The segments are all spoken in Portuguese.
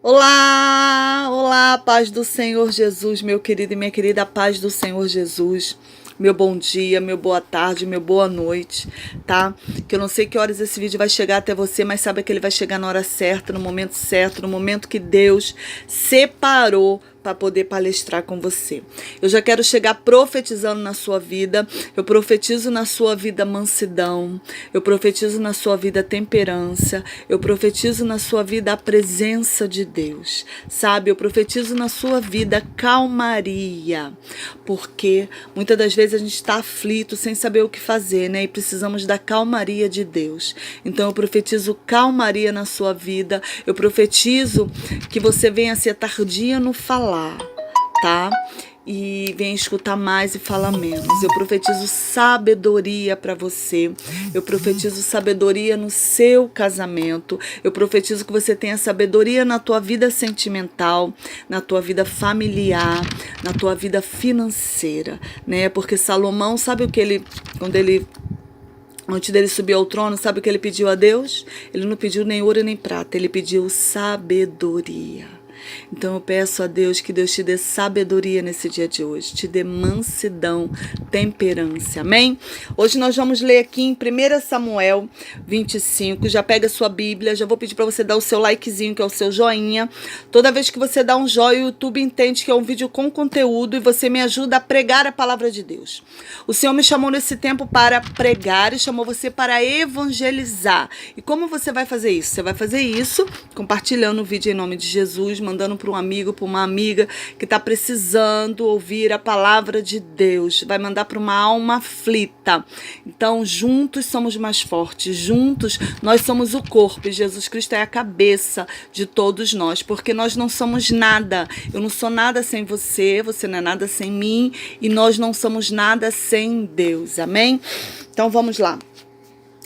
Olá, olá, paz do Senhor Jesus, meu querido e minha querida, paz do Senhor Jesus. Meu bom dia, meu boa tarde, meu boa noite, tá? Que eu não sei que horas esse vídeo vai chegar até você, mas sabe que ele vai chegar na hora certa, no momento que Deus separou para poder palestrar com você. Eu já quero chegar profetizando na sua vida. Eu profetizo na sua vida mansidão. Eu profetizo na sua vida temperança. Eu profetizo na sua vida a presença de Deus. Sabe? Eu profetizo na sua vida calmaria. Porque muitas das vezes a gente está aflito, sem saber o que fazer, né? E precisamos da calmaria de Deus. Então eu profetizo calmaria na sua vida. Eu profetizo que você venha a ser tardia no falar, tá? E venha escutar mais e falar menos. Eu profetizo sabedoria para você. Eu profetizo sabedoria no seu casamento. Eu profetizo que você tenha sabedoria na tua vida sentimental, na tua vida familiar, na tua vida financeira, né? Porque Salomão, sabe o que antes dele subir ao trono, sabe o que ele pediu a Deus? Ele não pediu nem ouro nem prata, ele pediu sabedoria. Então eu peço a Deus que Deus te dê sabedoria nesse dia de hoje, te dê mansidão, temperança, amém? Hoje nós vamos ler aqui em 1 Samuel 25, já pega a sua Bíblia, já vou pedir para você dar o seu likezinho, que é o seu joinha. Toda vez que você dá um joinha, o YouTube entende que é um vídeo com conteúdo e você me ajuda a pregar a palavra de Deus. O Senhor me chamou nesse tempo para pregar e chamou você para evangelizar. E como você vai fazer isso? Você vai fazer isso compartilhando o vídeo em nome de Jesus, mandando para um amigo, para uma amiga que está precisando ouvir a palavra de Deus. Vai mandar para uma alma aflita. Então, juntos somos mais fortes. Juntos nós somos o corpo. E Jesus Cristo é a cabeça de todos nós. Porque nós não somos nada. Eu não sou nada sem você. Você não é nada sem mim. E nós não somos nada sem Deus. Amém? Então, vamos lá.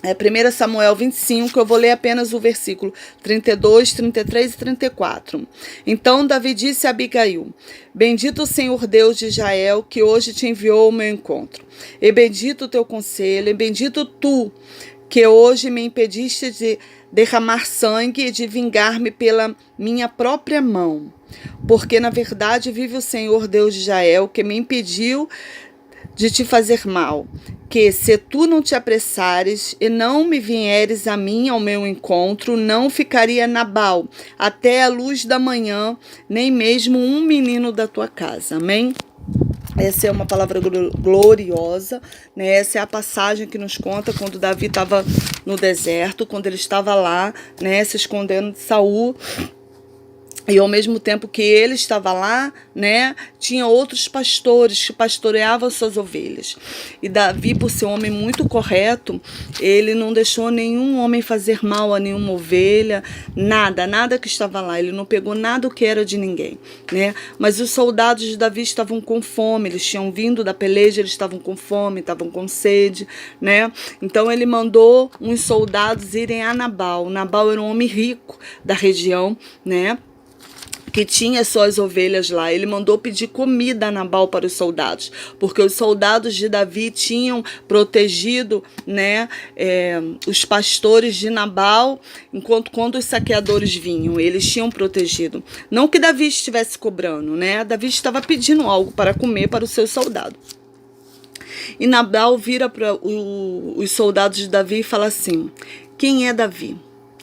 1 Samuel 25, eu vou ler apenas o versículo 32, 33 e 34. Então Davi disse a Abigail: Bendito o Senhor Deus de Israel, que hoje te enviou ao meu encontro. E bendito o teu conselho, e bendito tu, que hoje me impediste de derramar sangue e de vingar-me pela minha própria mão. Porque na verdade vive o Senhor Deus de Israel, que me impediu de te fazer mal, que se tu não te apressares e não me vieres a mim ao meu encontro, não ficaria Nabal até a luz da manhã, nem mesmo um menino da tua casa. Amém? Essa é uma palavra gloriosa, né? Essa é a passagem que nos conta quando Davi estava no deserto, quando ele estava lá, né, se escondendo de Saul. E ao mesmo tempo que ele estava lá, né, tinha outros pastores que pastoreavam suas ovelhas. E Davi, por ser um homem muito correto, ele não deixou nenhum homem fazer mal a nenhuma ovelha, nada que estava lá. Ele não pegou nada o que era de ninguém, né? Mas os soldados de Davi estavam com fome, eles tinham vindo da peleja, eles estavam com fome, estavam com sede, né? Então ele mandou uns soldados irem a Nabal. Nabal era um homem rico da região, né, que tinha suas ovelhas lá. Ele mandou pedir comida a Nabal para os soldados, porque os soldados de Davi tinham protegido, né, os pastores de Nabal, enquanto quando os saqueadores vinham, eles tinham protegido. Não que Davi estivesse cobrando, né? Davi estava pedindo algo para comer para os seus soldados. E Nabal vira para os soldados de Davi e fala assim: quem é Davi?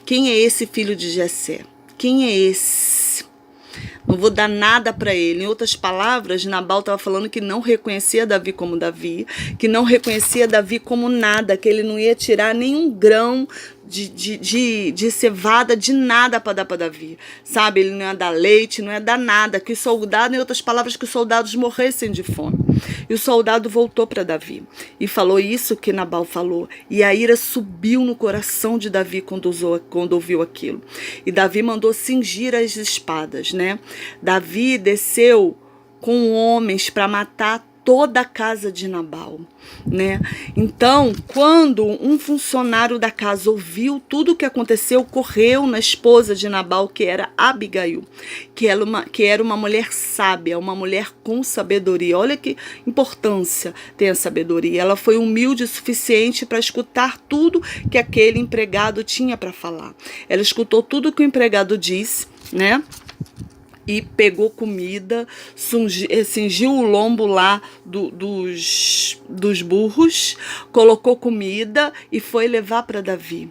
Quem é esse filho de Jessé? Quem é esse? Não vou dar nada para ele. Em outras palavras, Nabal estava falando que não reconhecia Davi como Davi, que não reconhecia Davi como nada, que ele não ia tirar nenhum grão de cevada, de nada para dar para Davi, sabe? Ele não ia dar leite, não ia dar nada, que o soldado, em outras palavras, que os soldados morressem de fome. E o soldado voltou para Davi e falou isso que Nabal falou. E a ira subiu no coração de Davi quando ouviu aquilo. E Davi mandou cingir as espadas, né? Davi desceu com homens para matar toda a casa de Nabal, né? Então, quando um funcionário da casa ouviu tudo o que aconteceu, correu na esposa de Nabal, que era Abigail, que era uma mulher sábia, uma mulher com sabedoria. Olha que importância tem a sabedoria. Ela foi humilde o suficiente para escutar tudo que aquele empregado tinha para falar. Ela escutou tudo que o empregado disse, né? e pegou comida, cingiu o lombo lá dos burros, colocou comida e foi levar para Davi.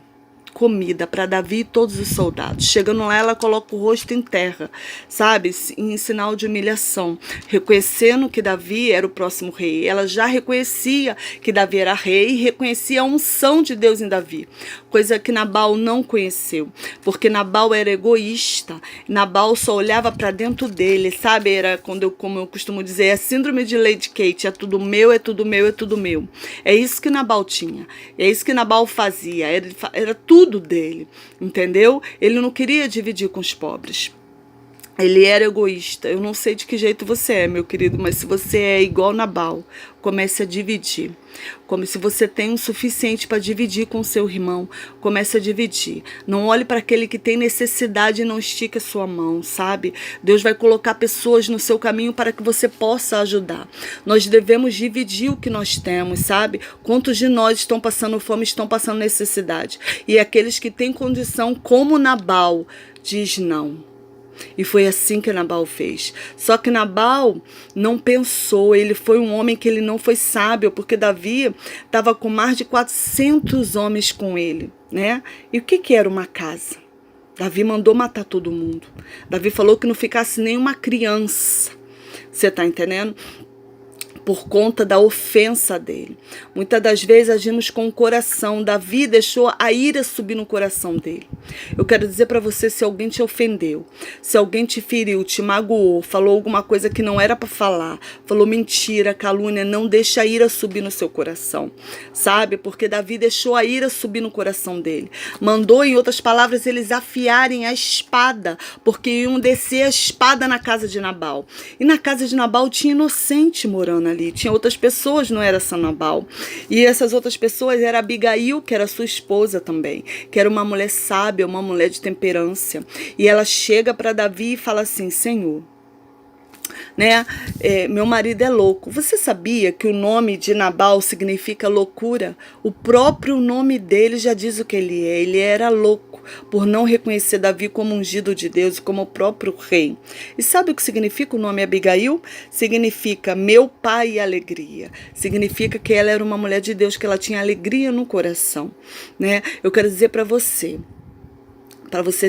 Comida para Davi e todos os soldados. Chegando lá, ela coloca o rosto em terra, sabe? Em sinal de humilhação, reconhecendo que Davi era o próximo rei. Ela já reconhecia que Davi era rei e reconhecia a unção de Deus em Davi, coisa que Nabal não conheceu, porque Nabal era egoísta. Nabal só olhava para dentro dele, sabe? Era, como eu costumo dizer, a síndrome de Lady Kate, é tudo meu, é tudo meu, é tudo meu. É isso que Nabal tinha, é isso que Nabal fazia, era tudo dele, entendeu? Ele não queria dividir com os pobres. Ele era egoísta. Eu não sei de que jeito você é, meu querido, mas se você é igual Nabal, comece a dividir. Como se você tem o suficiente para dividir com seu irmão, comece a dividir. Não olhe para aquele que tem necessidade e não estique a sua mão, sabe? Deus vai colocar pessoas no seu caminho para que você possa ajudar. Nós devemos dividir o que nós temos, sabe? Quantos de nós estão passando fome, estão passando necessidade? E aqueles que têm condição, como Nabal, diz não. E foi assim que Nabal fez. Só que Nabal não pensou, ele foi um homem que ele não foi sábio, porque Davi estava com mais de 400 homens com ele, né? E o que era uma casa? Davi mandou matar todo mundo. Davi falou que não ficasse nenhuma criança. Você tá entendendo? Por conta da ofensa dele. Muitas das vezes agimos com o coração. Davi deixou a ira subir no coração dele. Eu quero dizer para você, se alguém te ofendeu, se alguém te feriu, te magoou, falou alguma coisa que não era para falar, falou mentira, calúnia, não deixa a ira subir no seu coração, sabe? Porque Davi deixou a ira subir no coração dele. Mandou, em outras palavras, eles afiarem a espada, porque iam descer a espada na casa de Nabal. E na casa de Nabal tinha inocente morando ali. Tinha outras pessoas, não era só Nabal. E essas outras pessoas era Abigail, que era sua esposa também, que era uma mulher sábia, uma mulher de temperança. E ela chega para Davi e fala assim: Senhor, né? Meu marido é louco. Você sabia que o nome de Nabal significa loucura? O próprio nome dele já diz o que ele é. Ele era louco por não reconhecer Davi como ungido de Deus, como o próprio rei. E sabe o que significa o nome Abigail? Significa meu pai e alegria. Significa que ela era uma mulher de Deus, que ela tinha alegria no coração, né? Eu quero dizer para você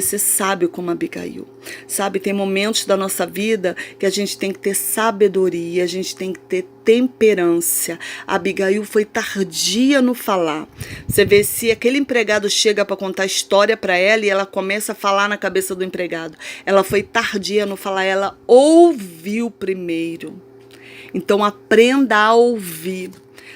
ser sábio como Abigail. Sabe, tem momentos da nossa vida que a gente tem que ter sabedoria, a gente tem que ter temperança. A Abigail foi tardia no falar. Você vê, se aquele empregado chega para contar história para ela e ela começa a falar na cabeça do empregado, ela foi tardia no falar, ela ouviu primeiro. Então aprenda a ouvir.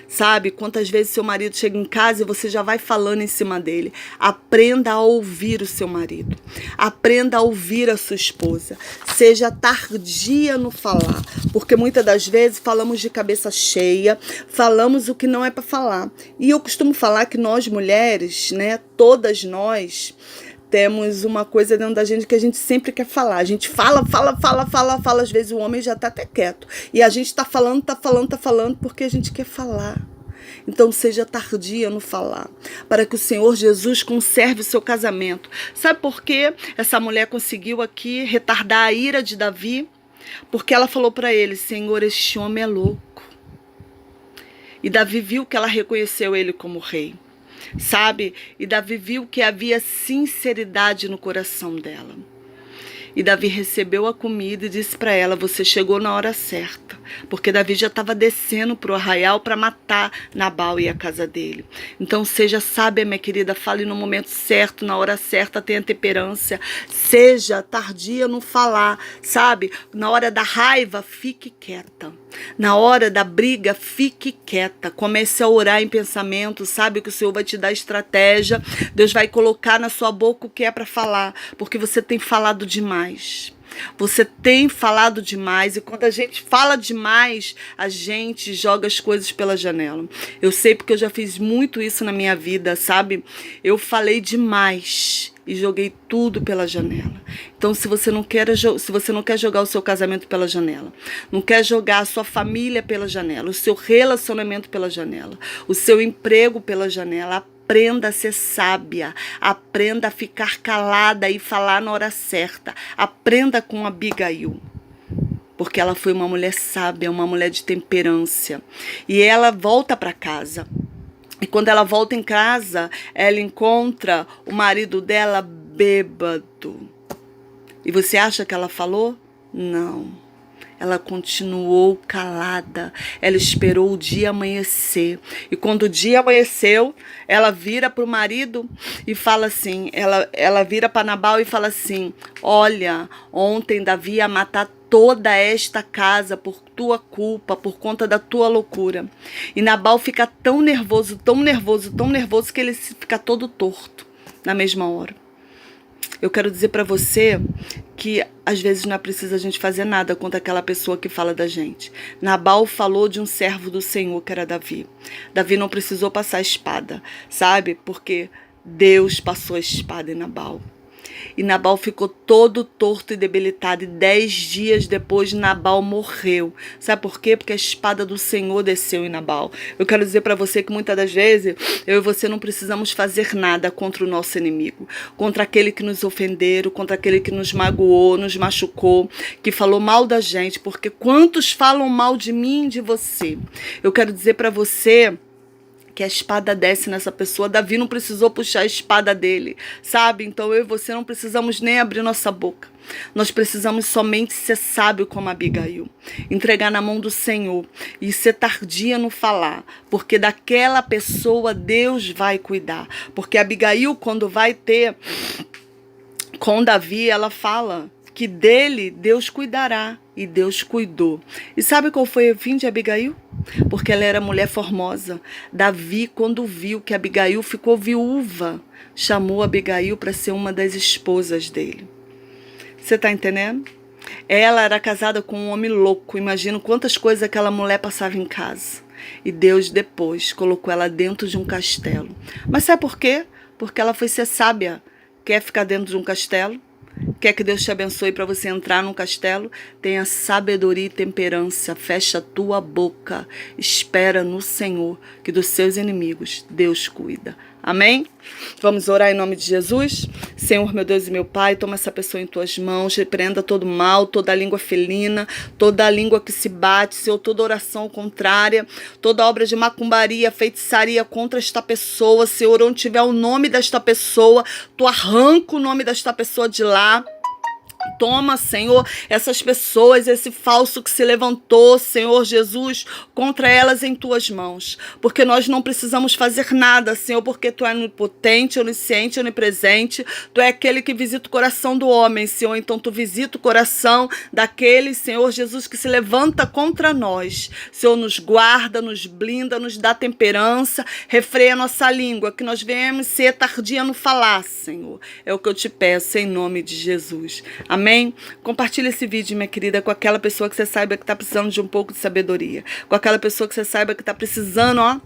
Sabe, quantas vezes seu marido chega em casa e você já vai falando em cima dele. Aprenda a ouvir o seu marido. Aprenda a ouvir a sua esposa. Seja tardia no falar, porque muitas das vezes falamos de cabeça cheia, falamos o que não é para falar. E eu costumo falar que nós mulheres, né, todas nós, temos uma coisa dentro da gente que a gente sempre quer falar. A gente fala. Às vezes o homem já tá até quieto. E a gente tá falando porque a gente quer falar. Então seja tardia no falar, para que o Senhor Jesus conserve o seu casamento. Sabe por que essa mulher conseguiu aqui retardar a ira de Davi? Porque ela falou para ele: Senhor, este homem é louco. E Davi viu que ela reconheceu ele como rei. Sabe? E Davi viu que havia sinceridade no coração dela. E Davi recebeu a comida e disse para ela: você chegou na hora certa. Porque Davi já estava descendo para o arraial para matar Nabal e a casa dele. Então seja sábia, minha querida, fale no momento certo, na hora certa, tenha temperança. Seja tardia no falar, sabe? Na hora da raiva, fique quieta. Na hora da briga, fique quieta. Comece a orar em pensamento, sabe que o Senhor vai te dar estratégia. Deus vai colocar na sua boca o que é para falar, porque você tem falado demais. Você tem falado demais, e quando a gente fala demais, a gente joga as coisas pela janela. Eu sei porque eu já fiz muito isso na minha vida, sabe? Eu falei demais e joguei tudo pela janela. Então, se você não quer jogar o seu casamento pela janela, não quer jogar a sua família pela janela, o seu relacionamento pela janela, o seu emprego pela janela, aprenda a ser sábia, aprenda a ficar calada e falar na hora certa. Aprenda com Abigail, porque ela foi uma mulher sábia, uma mulher de temperança. E ela volta para casa. E quando ela volta em casa, ela encontra o marido dela bêbado. E você acha que ela falou? Não. Ela continuou calada. Ela esperou o dia amanhecer. E quando o dia amanheceu, ela vira para o marido e fala assim, ela vira para Nabal e fala assim, olha, ontem Davi ia matar toda esta casa por tua culpa, por conta da tua loucura. E Nabal fica tão nervoso, tão nervoso, tão nervoso que ele fica todo torto na mesma hora. Eu quero dizer para você que às vezes não é preciso a gente fazer nada contra aquela pessoa que fala da gente. Nabal falou de um servo do Senhor que era Davi. Davi não precisou passar a espada, sabe? Porque Deus passou a espada em Nabal. E Nabal ficou todo torto e debilitado. E 10 dias depois, Nabal morreu. Sabe por quê? Porque a espada do Senhor desceu em Nabal. Eu quero dizer para você que muitas das vezes, eu e você não precisamos fazer nada contra o nosso inimigo. Contra aquele que nos ofenderam, contra aquele que nos magoou, nos machucou, que falou mal da gente. Porque quantos falam mal de mim e de você? Eu quero dizer para você que a espada desce nessa pessoa. Davi não precisou puxar a espada dele, sabe? Então eu e você não precisamos nem abrir nossa boca. Nós precisamos somente ser sábio como Abigail, entregar na mão do Senhor e ser tardia no falar, porque daquela pessoa Deus vai cuidar. Porque Abigail, quando vai ter com Davi, ela fala que dele Deus cuidará. E Deus cuidou. E sabe qual foi o fim de Abigail? Porque ela era mulher formosa. Davi, quando viu que Abigail ficou viúva, chamou Abigail para ser uma das esposas dele. Você está entendendo? Ela era casada com um homem louco. Imagina quantas coisas aquela mulher passava em casa. E Deus depois colocou ela dentro de um castelo. Mas sabe por quê? Porque ela foi ser sábia. Quer ficar dentro de um castelo? Quer que Deus te abençoe para você entrar num castelo? Tenha sabedoria e temperança. Fecha a tua boca. Espera no Senhor, que dos seus inimigos Deus cuida. Amém? Vamos orar em nome de Jesus? Senhor, meu Deus e meu Pai, toma essa pessoa em tuas mãos, repreenda todo mal, toda língua felina, toda língua que se bate, Senhor, toda oração contrária, toda obra de macumbaria, feitiçaria contra esta pessoa, Senhor, onde tiver o nome desta pessoa, tu arranca o nome desta pessoa de lá. Toma, Senhor, essas pessoas, esse falso que se levantou, Senhor Jesus, contra elas em tuas mãos. Porque nós não precisamos fazer nada, Senhor, porque tu é onipotente, onisciente, onipresente. Tu é aquele que visita o coração do homem, Senhor. Então tu visita o coração daquele, Senhor Jesus, que se levanta contra nós. Senhor, nos guarda, nos blinda, nos dá temperança, refreia a nossa língua, que nós venhamos ser tardia no falar, Senhor. É o que eu te peço, em nome de Jesus. Amém? Compartilha esse vídeo, minha querida, com aquela pessoa que você saiba que está precisando de um pouco de sabedoria. Com aquela pessoa que você saiba que está precisando,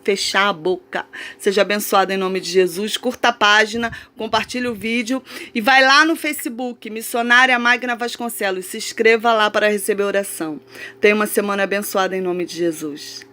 fechar a boca. Seja abençoada em nome de Jesus. Curta a página, compartilhe o vídeo e vai lá no Facebook, Missionária Magna Vasconcelos. Se inscreva lá para receber oração. Tenha uma semana abençoada em nome de Jesus.